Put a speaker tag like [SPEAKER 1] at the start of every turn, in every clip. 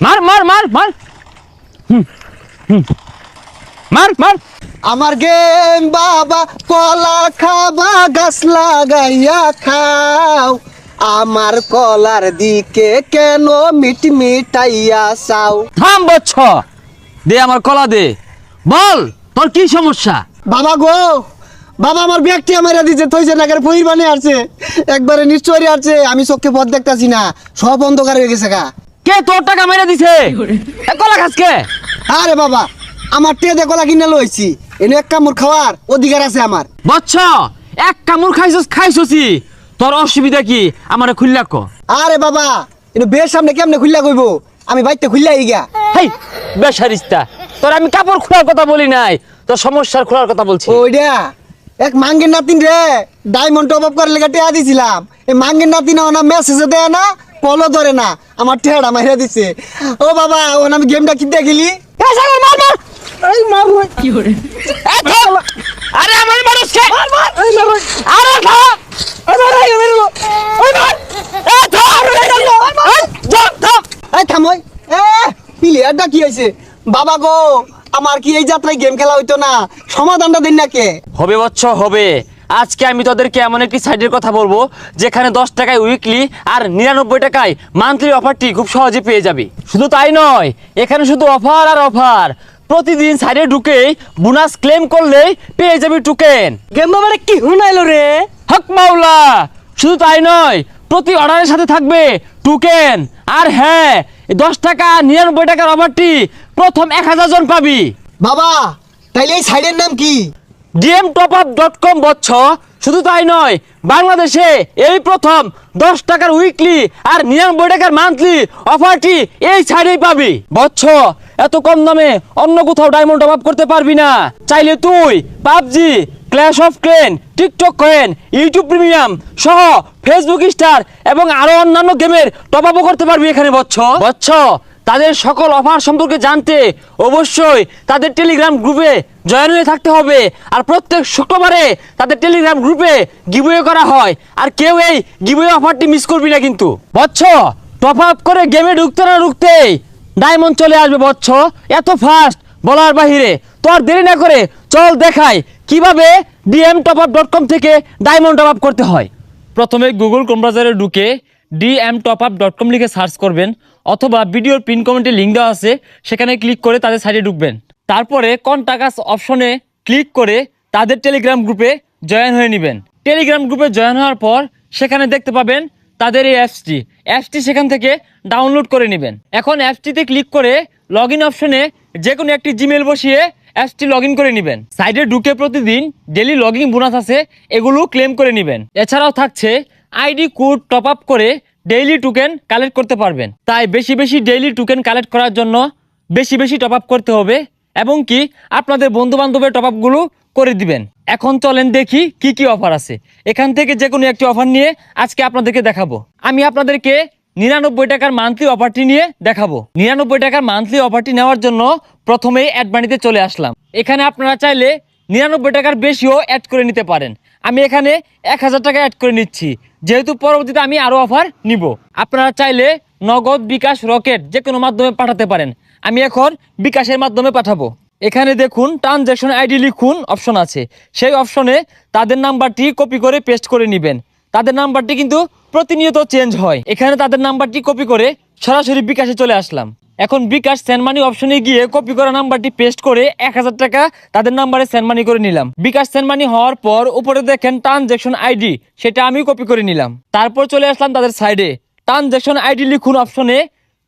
[SPEAKER 1] মার মার মার মার মার মার।
[SPEAKER 2] আমার গেম বাবা কলা খাবা গাছ লাগাইয়া খাও, আমার কলার দিকে কেন মিটমিটাইয়া চাও।
[SPEAKER 1] থাম বচ্ছ, দে আমার কলা দে, বল তোর কি সমস্যা?
[SPEAKER 2] বাবা গো, বাবা আমার ব্যাগটি আমার দিচ্ছে, থইছে না করে পহির বানিয়ে আসছে, একবারে নিশ্চয়ই আসছে, আমি চোখে পথ দেখতাছি না, সব অন্ধকার হয়ে গেছে গা।
[SPEAKER 1] কে তোর টাকা মেরে দিছে? কলা খাস কে?
[SPEAKER 2] আরে বাবা, আমার টেদে কলা কিনে লইছি, এনে এক কামড় খাওয়ার অধিকার আছে আমার।
[SPEAKER 1] বচ্ছ, এক কামড় খাইছছি, তোর অসুবিধা কি আমারে খুললা ক।
[SPEAKER 2] আরে বাবা, এটা বের সামনে কেমনে খুললা কইবো, আমি বাইতে খুললাই গিয়া।
[SPEAKER 1] হেই বেশারিস্তা, তোর আমি কাপড় খোলার কথা বলি নাই, তোর সমস্যার খোলার কথা বলছি।
[SPEAKER 2] ওইডা এক মাঙ্গের নাতিন রে ডায়মন্ড টপ আপ করার লেগে টেয়া দিছিলাম, এই মাঙ্গের নাতিন না মেসেজে দেয় না, কলও ধরে না, আমার টেয়াটা মাইরা দিছে। ও বাবা, ও আমি গেমটা কিনতে গেলি, এই মার ভাই।
[SPEAKER 1] আরে আমার মানুষ কে?
[SPEAKER 2] এই মার ভাই।
[SPEAKER 1] আরে খা,
[SPEAKER 2] এই মার ভাই, মেরে লো।
[SPEAKER 1] ওই মার, এ ধর,
[SPEAKER 2] এই থাম ওই, প্লেয়ারটা কি হয়েছে? বাবা গো, আমার কি এই যাত্রায় গেম খেলা হইতো না, সমাধানটা দিন না কে?
[SPEAKER 1] হবে বচ্চ হবে। আজকে আমি তোদেরকে এমন একটি সাইটের কথা বলবো যেখানে 10 টাকায় উইকলি আর 99 টাকায় মান্থলি অফারটি খুব সহজে পেয়ে যাবে। শুধু তাই নয়, এখানে শুধু অফার আর অফার। প্রতিদিন সাইটে ঢুকেই বোনাস ক্লেম করলেই পেয়ে যাবি টোকেন।
[SPEAKER 2] গেম বাবারে কি হুনাইলো রে?
[SPEAKER 1] হক মাওলা, শুধু তাই নয়, প্রতি অর্ডারের সাথে থাকবে টোকেন। আর হ্যাঁ, 10 টাকা 99 টাকার অফারটি প্রথম 1000 জন পাবি।
[SPEAKER 2] বাবা, তাইলে এই সাইডের নাম কি?
[SPEAKER 1] dmtopup.com বচ্চ। শুধু তাই নয়, বাংলাদেশে এই প্রথম 10 টাকার উইকলি আর 99 টাকার মান্থলি অফারটি এই সাইডেই পাবি। বচ্চ, এত কম দামে অন্য কোথাও ডায়মন্ড টপ আপ করতে পারবি না। চাইলে তুই PUBG, Clash of Clans, TikTok coin, YouTube premium সহ ফেসবুক স্টার এবং আরো অন্যান্য গেমের টপ আপও করতে পারবি এখানে বচ্চ। বচ্চ, তাদের সকল অফার সম্পর্কে জানতে অবশ্যই তাদের টেলিগ্রাম গ্রুপে জয়েন হয়ে থাকতে হবে। আর প্রত্যেক শুক্রবারে তাদের টেলিগ্রাম গ্রুপে গিভওয়ে করা হয়, আর কেউ এই গিভওয়ে অফারটি মিস করবি না কিন্তু। বচ্চ, টপ আপ করে গেমে ঢুকতে না ঢুকতেই ডায়মন্ড চলে আসবে বচ্চ, এত ফাস্ট বলার বাহিরে। তো আর দেরি না করে চল দেখাই কিভাবে dmtopup.com থেকে ডায়মন্ড টপ আপ করতে হয়। প্রথমে গুগল ক্রোম ব্রাউজারে ঢুকে dmtopup.com লিখে সার্চ করবেন, অথবা ভিডিওর পিন কমেন্টে লিঙ্ক দেওয়া আছে, সেখানে ক্লিক করে তাদের সাইটে ঢুকবেন। তারপরে কন্টাক্ট আস অপশনে ক্লিক করে তাদের টেলিগ্রাম গ্রুপে জয়েন হয়ে নেবেন। টেলিগ্রাম গ্রুপে জয়েন হওয়ার পর সেখানে দেখতে পাবেন তাদের এই অ্যাপসটি সেখান থেকে ডাউনলোড করে নেবেন। এখন অ্যাপসটিতে ক্লিক করে লগ ইন অপশনে যে কোনো একটি জিমেল বসিয়ে অ্যাপসটি লগ ইন করে নেবেন। সাইটে ঢুকে প্রতিদিন ডেলি লগইন বোনাস আছে, এগুলো ক্লেম করে নেবেন। এছাড়াও থাকছে আইডি কোড টপ আপ করে ডেইলি টোকেন কালেক্ট করতে পারবেন। তাই বেশি বেশি ডেইলি টোকেন কালেক্ট করার জন্য বেশি বেশি টপ আপ করতে হবে, এবং কি আপনাদের বন্ধু বান্ধবের টপ আপগুলো করে দিবেন। এখন চলেন দেখি কি কি অফার আছে। এখান থেকে যে কোনো একটি অফার নিয়ে আজকে আপনাদেরকে দেখাবো। আমি আপনাদেরকে 99 টাকার মান্থলি অফারটি নিয়ে দেখাবো। 99 টাকার মান্থলি অফারটি নেওয়ার জন্য প্রথমেই অ্যাড মানিতে চলে আসলাম। এখানে আপনারা চাইলে 99 টাকার বেশিও অ্যাড করে নিতে পারেন। আমি এখানে 1000 টাকা অ্যাড করে নিচ্ছি, যেহেতু পরবর্তীতে আমি আরও অফার নিব। আপনারা চাইলে নগদ, বিকাশ, রকেট যে কোনো মাধ্যমে পাঠাতে পারেন। আমি এখন বিকাশের মাধ্যমে পাঠাবো। এখানে দেখুন ট্রানজ্যাকশন আইডি লিখুন অপশন আছে, সেই অপশনে তাদের নাম্বারটি কপি করে পেস্ট করে নেবেন। তাদের নাম্বারটি কিন্তু প্রতিনিয়ত চেঞ্জ হয়। এখানে তাদের নাম্বারটি কপি করে সরাসরি বিকাশে চলে আসলাম। এখন বিকাশ সেন্ড মানি অপশনে গিয়ে কপি করা নাম্বারটি পেস্ট করে 1000 টাকা তাদের নাম্বারে সেন্ড মানি করে নিলাম। বিকাশ সেন্ড মানি হওয়ার পর উপরে দেখেন ট্রানজ্যাকশন আইডি, সেটা আমি কপি করে নিলাম। তারপর চলে আসলাম তাদের সাইডে, ট্রানজ্যাকশন আইডি লিখুন অপশনে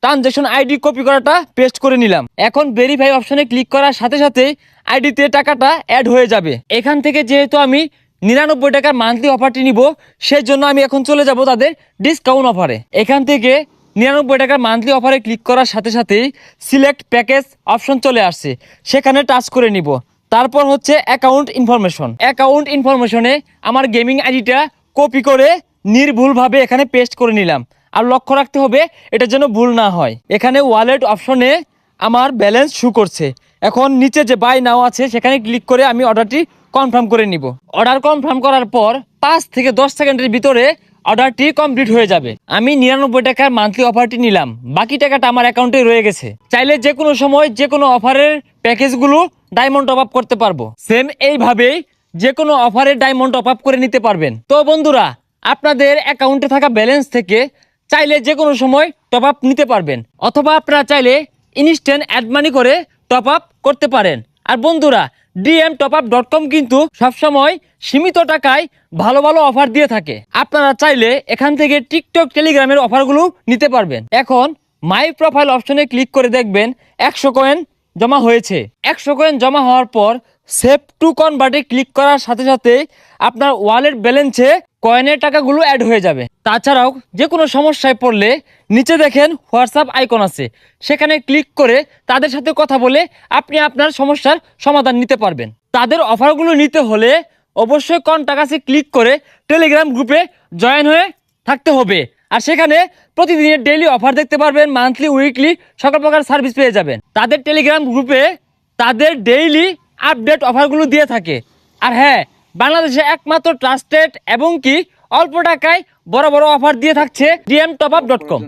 [SPEAKER 1] ট্রানজ্যাকশন আইডি কপি করাটা পেস্ট করে নিলাম। এখন ভেরিফাই অপশনে ক্লিক করার সাথে সাথে আইডিতে টাকাটা অ্যাড হয়ে যাবে। এখান থেকে যেহেতু আমি 99 টাকার মান্থলি অফারটি নিব, সেই জন্য আমি এখন চলে যাব তাদের ডিসকাউন্ট অফারে। এখান থেকে 99 টাকার মান্থলি অফারে ক্লিক করার সাথে সাথেই সিলেক্ট প্যাকেজ অপশন চলে আসছে, সেখানে টাচ করে নিব। তারপর হচ্ছে অ্যাকাউন্ট ইনফরমেশনে আমার গেমিং আইডিটা কপি করে নির্ভুলভাবে এখানে পেস্ট করে নিলাম। আর লক্ষ্য রাখতে হবে এটা যেন ভুল না হয়। এখানে ওয়ালেট অপশনে আমার ব্যালেন্স শো করছে। এখন নিচে যে বাই নাও আছে সেখানে ক্লিক করে আমি অর্ডারটি কনফার্ম করে নিব। অর্ডার কনফার্ম করার পর 5 থেকে 10 সেকেন্ডের ভিতরে অর্ডারটি কমপ্লিট হয়ে যাবে। আমি 99 টাকার মান্থলি অফারটি নিলাম, বাকি টাকাটা আমার অ্যাকাউন্টে রয়ে গেছে। চাইলে যে কোনো সময় যে কোনো অফারের প্যাকেজগুলো ডায়মন্ড টপ আপ করতে পারবো। সেম এইভাবেই যে কোনো অফারের ডায়মন্ড টপ আপ করে নিতে পারবেন। তো বন্ধুরা, আপনাদের অ্যাকাউন্টে থাকা ব্যালেন্স থেকে চাইলে যে কোনো সময় টপ আপ নিতে পারবেন, অথবা আপনারা চাইলে ইনস্ট্যান্ট অ্যাড মানি করে টপ আপ করতে পারেন। আর বন্ধুরা, dmtopup.com কিন্তু সবসময় সীমিত টাকায় ভালো ভালো অফার দিয়ে থাকে। আপনারা চাইলে এখান থেকে টিকটক, টেলিগ্রামের অফারগুলো নিতে পারবেন। এখন মাই প্রোফাইল অপশনে ক্লিক করে দেখবেন 100 কয়েন জমা হয়েছে। 100 কয়েন জমা হওয়ার পর সেভ টু কনভার্টে ক্লিক করার সাথে সাথে আপনার ওয়ালেট ব্যালেন্সে কয়েনের টাকাগুলো অ্যাড হয়ে যাবে। তাছাড়াও যে কোনো সমস্যায় পড়লে নিচে দেখেন হোয়াটসঅ্যাপ আইকন আছে, সেখানে ক্লিক করে তাদের সাথে কথা বলে আপনি আপনার সমস্যার সমাধান নিতে পারবেন। তাদের অফারগুলো নিতে হলে অবশ্যই কন্টাক্ট আছে ক্লিক করে টেলিগ্রাম গ্রুপে জয়েন হয়ে থাকতে হবে। আর সেখানে প্রতিদিনের ডেইলি অফার দেখতে পারবেন, মান্থলি, উইকলি সকল প্রকার সার্ভিস পেয়ে যাবেন। তাদের টেলিগ্রাম গ্রুপে তাদের ডেইলি আপডেট অফারগুলো দিয়ে থাকে। আর হ্যাঁ, বাংলাদেশে একমাত্র ট্রাস্টেড এবং কি অল্প টাকায় বড় বড় অফার দিয়ে থাকছে dmtopup.com।